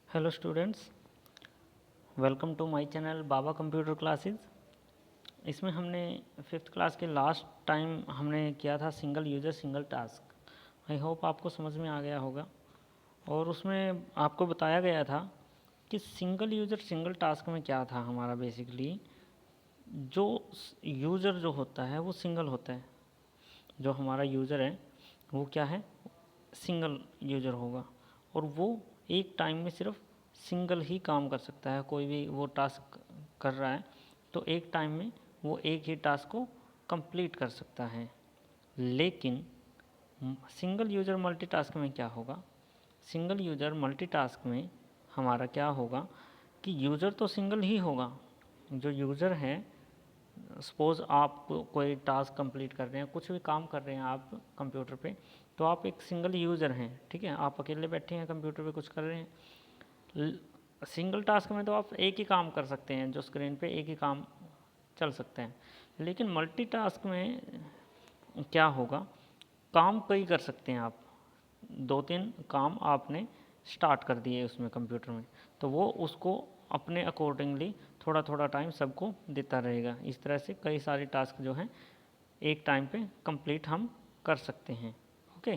Hello students, welcome to my channel Baba computer classes. इसमें हमने fifth class के last time हमने किया था single user single task. I hope आपको समझ में आ गया होगा। और उसमें आपको बताया गया था कि सिंगल यूज़र सिंगल टास्क में क्या था हमारा बेसिकली, जो यूज़र जो होता है वो सिंगल होता है। जो हमारा यूज़र है वो क्या है, सिंगल यूज़र होगा और वो एक टाइम में सिर्फ सिंगल ही काम कर सकता है। कोई भी वो टास्क कर रहा है तो एक टाइम में वो एक ही टास्क को कंप्लीट कर सकता है। लेकिन सिंगल यूज़र मल्टीटास्क में क्या होगा, सिंगल यूज़र मल्टीटास्क में हमारा क्या होगा कि यूज़र तो सिंगल ही होगा। जो यूज़र है, सपोज़ आप कोई टास्क कंप्लीट कर रहे हैं, कुछ भी काम कर रहे हैं आप कंप्यूटर पे, तो आप एक सिंगल यूज़र हैं, ठीक है। आप अकेले बैठे हैं कंप्यूटर पे कुछ कर रहे हैं। सिंगल टास्क में तो आप एक ही काम कर सकते हैं, जो स्क्रीन पे एक ही काम चल सकते हैं। लेकिन मल्टीटास्क में क्या होगा, काम कई कर सकते हैं आप। 2-3 काम आपने स्टार्ट कर दिए उसमें कंप्यूटर में, तो वो उसको अपने अकॉर्डिंगली थोड़ा थोड़ा टाइम सबको देता रहेगा। इस तरह से कई सारे टास्क जो हैं एक टाइम पे कंप्लीट हम कर सकते हैं। ओके,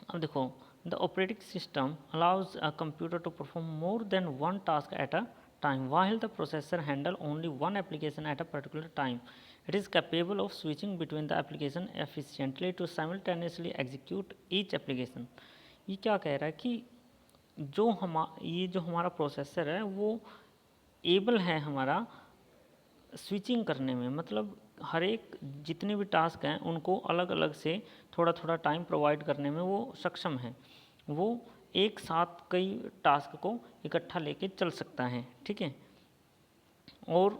अब देखो, the operating system allows a computer to perform more than one task at a time while the processor handle only one application at a particular time. It is capable of switching between the application efficiently to simultaneously execute each application. ये क्या कह रहा है कि ये जो हमारा processor है वो एबल है हमारा स्विचिंग करने में, मतलब हर एक जितने भी टास्क हैं उनको अलग अलग से थोड़ा थोड़ा टाइम प्रोवाइड करने में वो सक्षम है। वो एक साथ कई टास्क को इकट्ठा लेके चल सकता है, ठीक है। और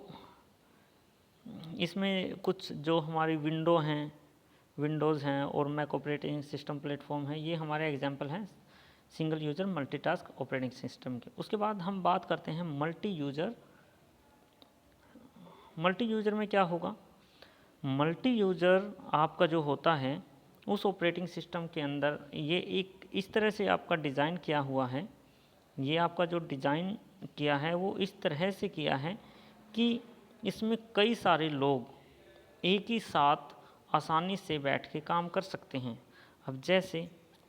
इसमें कुछ जो हमारी विंडोज़ हैं और मैक ऑपरेटिंग सिस्टम प्लेटफॉर्म है, ये हमारे एग्जांपल हैं single user multitask operating system के। उसके बाद हम बात करते हैं मल्टी यूज़र। मल्टी यूज़र में क्या होगा, मल्टी यूज़र आपका जो होता है उस ऑपरेटिंग सिस्टम के अंदर ये एक इस तरह से आपका डिज़ाइन किया हुआ है। ये आपका जो डिज़ाइन किया है वो इस तरह से किया है कि इसमें कई सारे लोग एक ही साथ आसानी से बैठ के काम कर सकते हैं। अब जैसे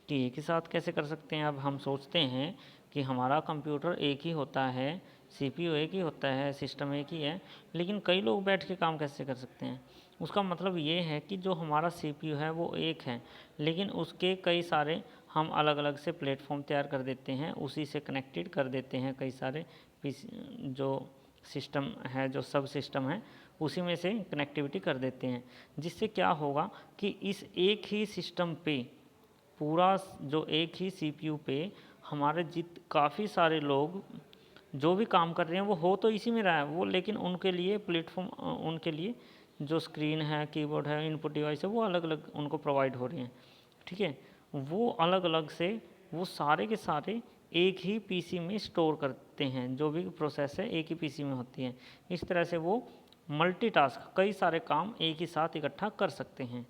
कि एक ही साथ कैसे कर सकते हैं, अब हम सोचते हैं कि हमारा कंप्यूटर एक ही होता है, सीपीयू एक ही होता है, सिस्टम एक ही है, लेकिन कई लोग बैठ के काम कैसे कर सकते हैं। उसका मतलब ये है कि जो हमारा सीपीयू है वो एक है, लेकिन उसके कई सारे हम अलग अलग से प्लेटफॉर्म तैयार कर देते हैं, उसी से कनेक्टेड कर देते हैं कई सारे जो सिस्टम है, जो सब सिस्टम है उसी में से कनेक्टिविटी कर देते हैं। जिससे क्या होगा कि इस एक ही सिस्टम पे पूरा जो एक ही सीपीयू पे हमारे काफ़ी सारे लोग जो भी काम कर रहे हैं वो हो तो इसी में रहा है वो, लेकिन उनके लिए प्लेटफॉर्म, उनके लिए जो स्क्रीन है, कीबोर्ड है, इनपुट डिवाइस है, वो अलग अलग उनको प्रोवाइड हो रही हैं, ठीक है। वो अलग अलग से वो सारे के सारे एक ही पीसी में स्टोर करते हैं, जो भी प्रोसेस है एक ही पीसी में होती है। इस तरह से वो मल्टीटास्क कई सारे काम एक ही साथ इकट्ठा कर सकते हैं,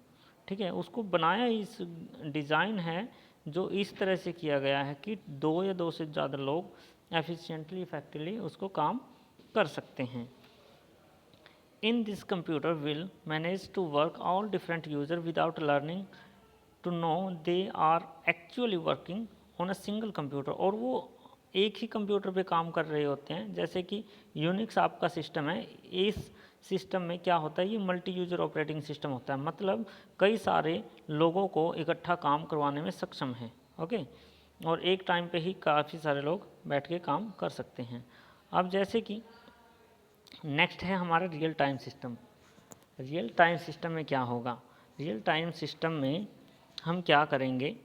ठीक है। उसको बनाया इस डिज़ाइन है जो इस तरह से किया गया है कि दो या दो से ज़्यादा लोग एफिशिएंटली इफेक्टिवली उसको काम कर सकते हैं। In this computer will manage to work all different user without learning to know they are actually working on a single computer। और वो एक ही कंप्यूटर पे काम कर रहे होते हैं। जैसे कि यूनिक्स आपका सिस्टम है, इस सिस्टम में क्या होता है, ये मल्टी यूज़र ऑपरेटिंग सिस्टम होता है, मतलब कई सारे लोगों को इकट्ठा काम करवाने में सक्षम है, ओके। और एक टाइम पे ही काफ़ी सारे लोग बैठ के काम कर सकते हैं। अब जैसे कि नेक्स्ट है हमारा real time system. Real time system में क्या होगा, रियल टाइम सिस्टम में हम क्या करेंगे,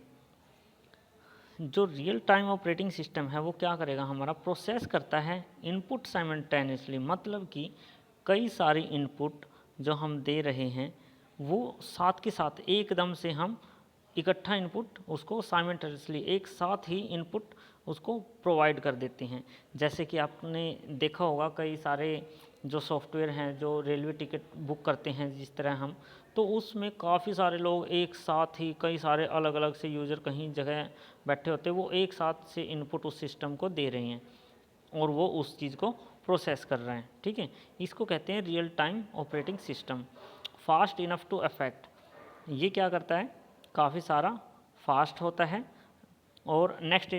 जो रियल टाइम ऑपरेटिंग सिस्टम है वो क्या करेगा, हमारा प्रोसेस करता है इनपुट साइमल्टेनियसली, मतलब कि कई सारी इनपुट जो हम दे रहे हैं वो साथ के साथ एकदम से हम इकट्ठा इनपुट उसको साइमल्टेनियसली एक साथ ही इनपुट उसको प्रोवाइड कर देते हैं। जैसे कि आपने देखा होगा कई सारे जो सॉफ्टवेयर हैं जो रेलवे टिकट बुक करते हैं जिस तरह हम, तो उसमें काफ़ी सारे लोग एक साथ ही, कई सारे अलग अलग से यूज़र कहीं जगह बैठे होते हैं, वो एक साथ से इनपुट उस सिस्टम को दे रहे हैं और वो उस चीज़ को प्रोसेस कर रहे हैं। ठीक है, इसको कहते हैं real time operating system. Fast enough to affect, ये क्या करता है, काफ़ी सारा फास्ट होता है और नेक्स्ट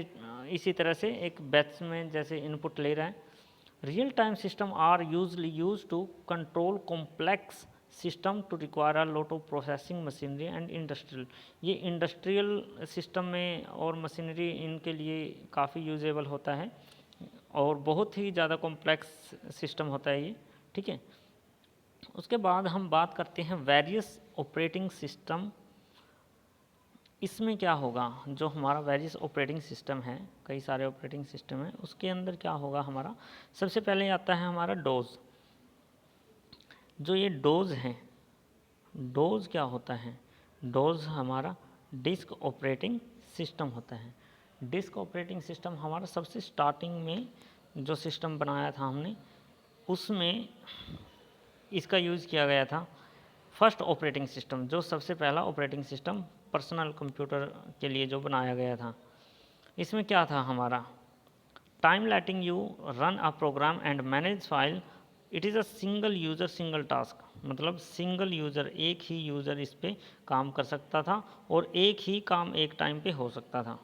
इसी तरह से एक बैच में जैसे इनपुट ले रहा है। Real time system are usually use to control complex system to require a lot of processing machinery and industrial. ये इंडस्ट्रियल सिस्टम में और मशीनरी इनके लिए काफ़ी यूजेबल होता है और बहुत ही ज़्यादा कॉम्प्लेक्स सिस्टम होता है ये। ठीक है, उसके बाद हम बात करते हैं वेरियस ऑपरेटिंग सिस्टम। इसमें क्या होगा, जो हमारा वेरियस ऑपरेटिंग सिस्टम है, कई सारे ऑपरेटिंग सिस्टम है, उसके अंदर क्या होगा हमारा, सबसे पहले आता है हमारा डोज। जो ये डोज है, डोज क्या होता है, डोज हमारा डिस्क ऑपरेटिंग सिस्टम होता है। डिस्क ऑपरेटिंग सिस्टम हमारा सबसे स्टार्टिंग में जो सिस्टम बनाया था हमने, उसमें इसका यूज़ किया गया था। फर्स्ट ऑपरेटिंग सिस्टम, जो सबसे पहला ऑपरेटिंग सिस्टम पर्सनल कंप्यूटर के लिए जो बनाया गया था, इसमें क्या था हमारा, time letting you run a program and manage file, it is a single user single task. मतलब सिंगल यूज़र, एक ही यूज़र इस पर काम कर सकता था और एक ही काम एक टाइम पे हो सकता था।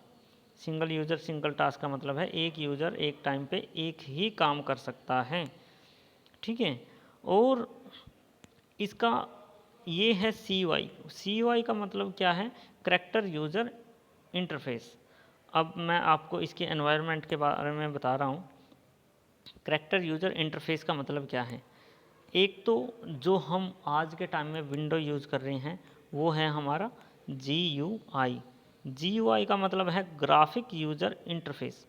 सिंगल यूज़र सिंगल टास्क का मतलब है एक यूज़र एक टाइम पे एक ही काम कर सकता है। ठीक है, और इसका ये है CUI का मतलब क्या है, करैक्टर यूज़र इंटरफेस। अब मैं आपको इसके एनवायरनमेंट के बारे में बता रहा हूँ। करैक्टर यूज़र इंटरफेस का मतलब क्या है, एक तो जो हम आज के टाइम में विंडो यूज़ कर रहे हैं वो है हमारा GUI का मतलब है ग्राफिक यूज़र इंटरफेस।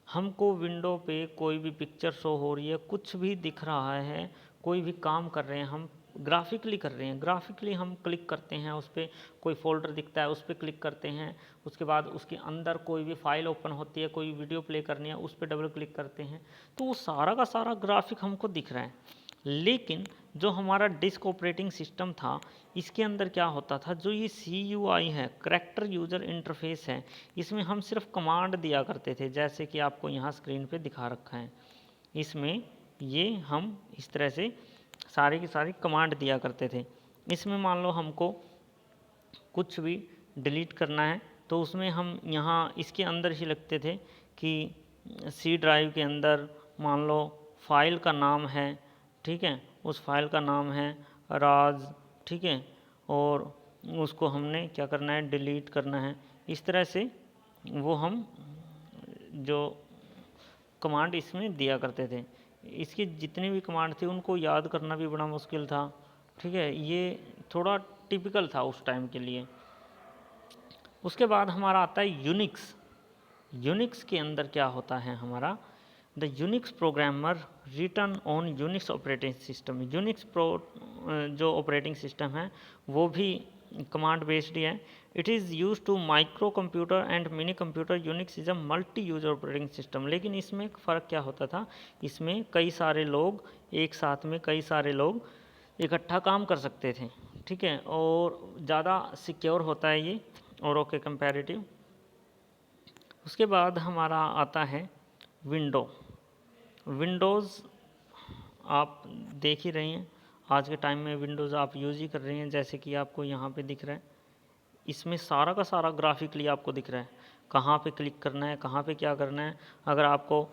हमको विंडो पे कोई भी पिक्चर शो हो रही है, कुछ भी दिख रहा है, कोई भी काम कर रहे हैं, हम ग्राफिकली कर रहे हैं, ग्राफिकली हम क्लिक करते हैं उस पर, कोई फोल्डर दिखता है उस पर क्लिक करते हैं, उसके बाद उसके अंदर कोई भी फाइल ओपन होती है, कोई वीडियो प्ले करनी है, उस पर डबल क्लिक करते हैं, तो वो सारा का सारा ग्राफिक हमको दिख रहा है। लेकिन जो हमारा डिस्क ऑपरेटिंग सिस्टम था, इसके अंदर क्या होता था, जो ये CUI है, करैक्टर यूज़र इंटरफेस है, इसमें हम सिर्फ कमांड दिया करते थे, जैसे कि आपको यहाँ स्क्रीन पे दिखा रखा है। इसमें ये हम इस तरह से सारी की सारी कमांड दिया करते थे। इसमें मान लो हमको कुछ भी डिलीट करना है तो उसमें हम यहाँ इसके अंदर ही लिखते थे कि C ड्राइव के अंदर मान लो फाइल का नाम है, ठीक है, उस फाइल का नाम है राज, ठीक है, और उसको हमने क्या करना है, डिलीट करना है। इस तरह से वो हम जो कमांड इसमें दिया करते थे, इसकी जितनी भी कमांड थी उनको याद करना भी बड़ा मुश्किल था। ठीक है, ये थोड़ा टिपिकल था उस टाइम के लिए। उसके बाद हमारा आता है यूनिक्स। यूनिक्स के अंदर क्या होता है हमारा, the Unix programmer return on Unix operating system. Unix जो ऑपरेटिंग सिस्टम है वो भी कमांड बेस्ड ही है। It is use to micro computer and mini computer. Unix is a multi user operating system. लेकिन इसमें फ़र्क क्या होता था, इसमें कई सारे लोग एक साथ में, कई सारे लोग इकट्ठा काम कर सकते थे। ठीक है, और ज़्यादा सिक्योर होता है ये औरों के कंपैरेटिव। उसके बाद हमारा आता है विंडोज़ आप देख ही रहे हैं, आज के टाइम में विंडोज़ आप यूज़ ही कर रहे हैं, जैसे कि आपको यहाँ पे दिख रहा है। इसमें सारा का सारा ग्राफिकली आपको दिख रहा है, कहाँ पे क्लिक करना है, कहाँ पे क्या करना है। अगर आपको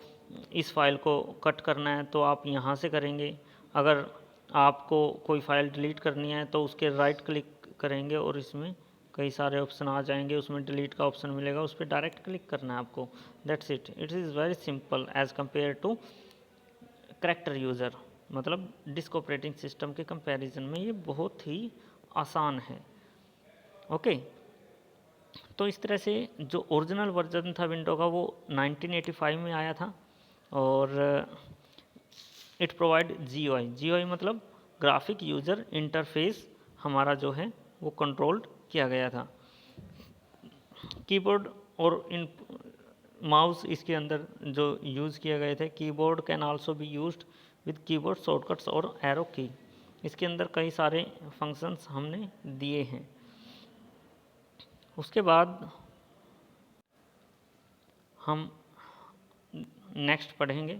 इस फाइल को कट करना है तो आप यहाँ से करेंगे, अगर आपको कोई फ़ाइल डिलीट करनी है तो उसके राइट क्लिक करेंगे और इसमें कई सारे ऑप्शन आ जाएंगे, उसमें डिलीट का ऑप्शन मिलेगा, उस पर डायरेक्ट क्लिक करना है आपको। That's it is very simple as compare to character user. मतलब डिस्क ऑपरेटिंग सिस्टम के कंपैरिजन में ये बहुत ही आसान है। ओके, तो इस तरह से जो ओरिजिनल वर्जन था विंडो का वो 1985 में आया था और इट प्रोवाइड GUI मतलब ग्राफिक यूज़र इंटरफेस हमारा जो है वो कंट्रोल्ड किया गया था। कीबोर्ड और इन माउस इसके अंदर जो यूज़ किए गए थे, keyboard can also be used with keyboard shortcuts और एरो की। इसके अंदर कई सारे फंक्शंस हमने दिए हैं। उसके बाद हम नेक्स्ट पढ़ेंगे,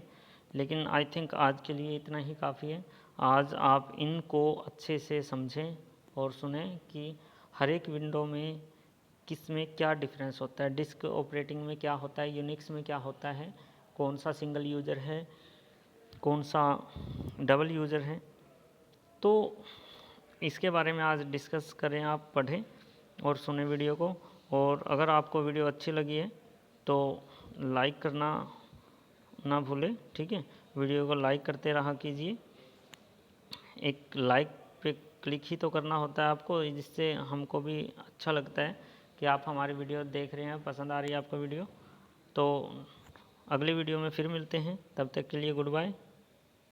लेकिन आई थिंक आज के लिए इतना ही काफ़ी है। आज आप इनको अच्छे से समझें और सुने कि हर एक विंडो में किस में क्या डिफरेंस होता है, डिस्क ऑपरेटिंग में क्या होता है, यूनिक्स में क्या होता है, कौन सा सिंगल यूज़र है, कौन सा डबल यूज़र है। तो इसके बारे में आज डिस्कस करें, आप पढ़ें और सुने वीडियो को। और अगर आपको वीडियो अच्छी लगी है तो लाइक करना ना भूलें, ठीक है। वीडियो को लाइक करते रहा कीजिए। एक लाइक पे क्लिक ही तो करना होता है आपको, जिससे हमको भी अच्छा लगता है कि आप हमारी वीडियो देख रहे हैं, पसंद आ रही है आपको वीडियो। तो अगली वीडियो में फिर मिलते हैं, तब तक के लिए गुड बाय।